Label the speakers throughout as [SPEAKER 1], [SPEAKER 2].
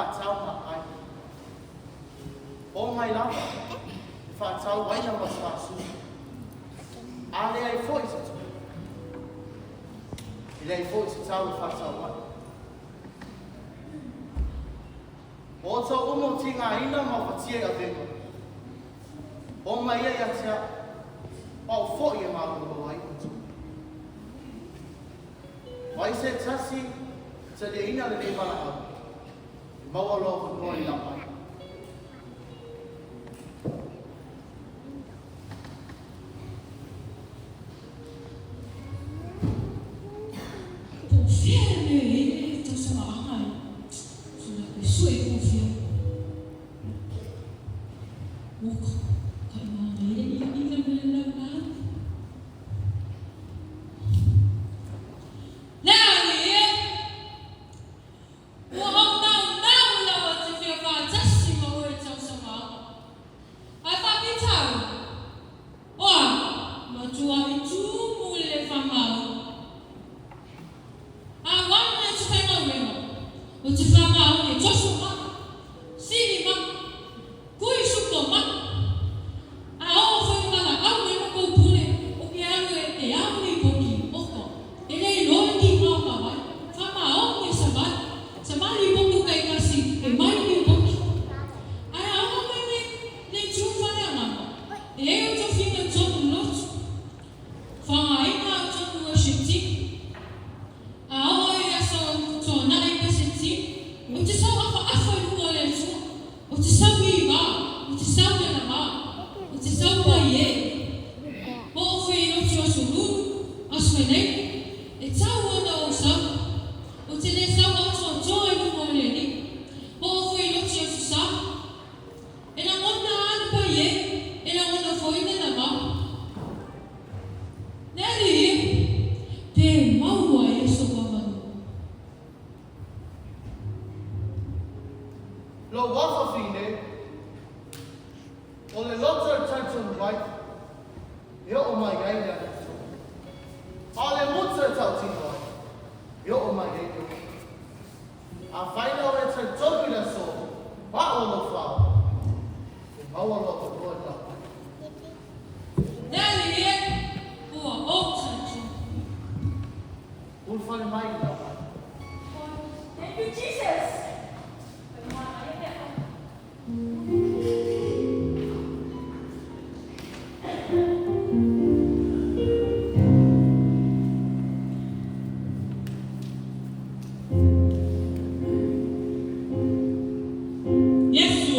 [SPEAKER 1] whātau ma ai. O mai lava, e whātau waina ma whāsu. A le ai fwoi se tu. I le ai fwoi se tau e whātau mai. O tau umo ti ngā ina ma whatia a venga. O mai e atia, pau fwoi e mākuro ai. Wai se tasi, te le ina le nei mana au. Maua loa kukua i lapa. Lo wafa fine, o le lota tantum vai, yo o mai gaina. A le muta tautino, yo o mai gaina. A faina o e te toki na so, wa o lo fa, e maua lo to kua na.
[SPEAKER 2] Neli e, ua o tantum.
[SPEAKER 1] Ulfane mai na.
[SPEAKER 2] Thank you, Jesus.
[SPEAKER 3] Yes,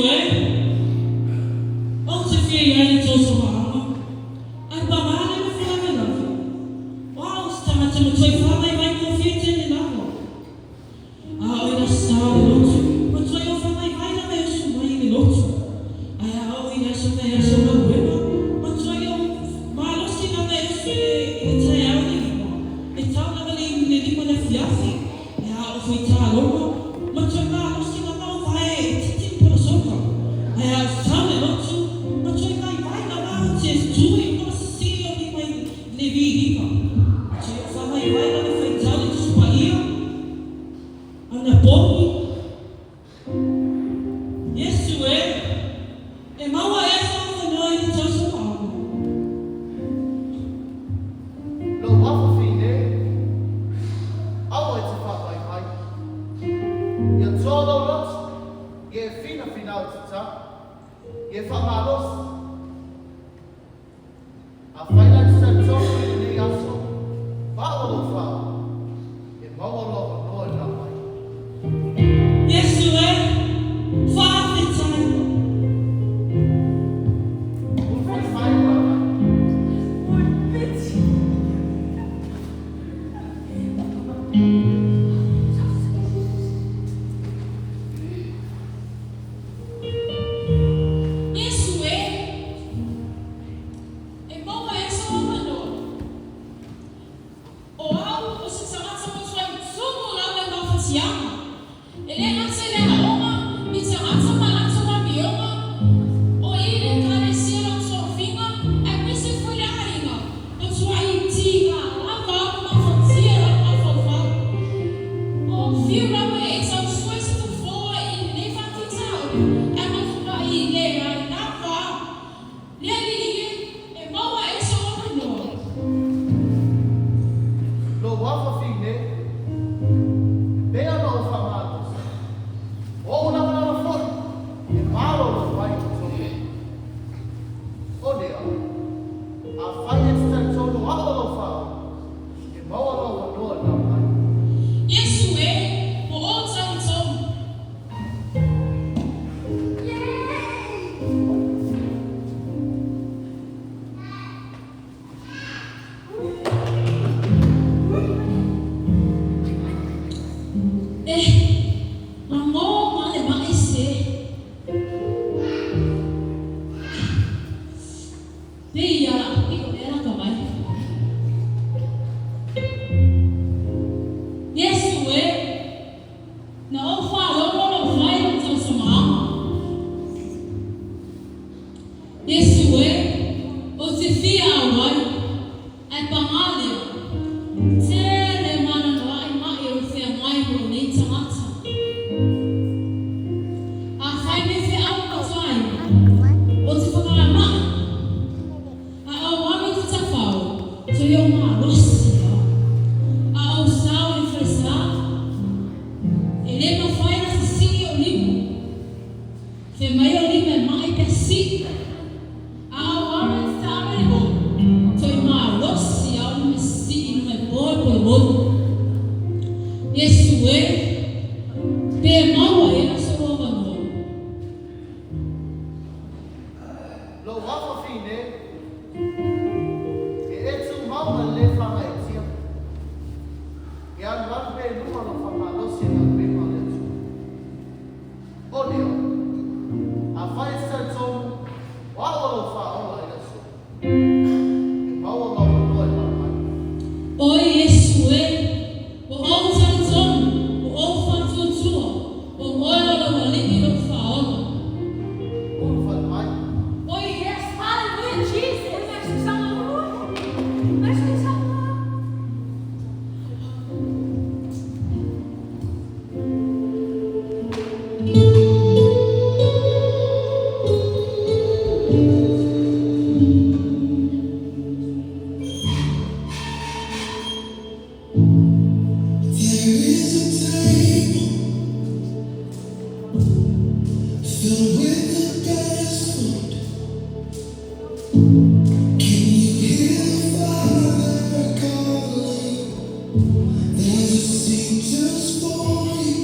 [SPEAKER 1] Oh dear. I find said so. Why will I find like this? How will I avoid my mind?
[SPEAKER 2] O Yesue, o Onzanzon, o Ofantutua, o Moira Waliki of Faona.
[SPEAKER 1] Who find mine?
[SPEAKER 2] Oh yes, hallelujah, Jesus. Let's do something. Let's do something.
[SPEAKER 3] Filled with the best food. Can you hear the Father calling? There's a seat just for you.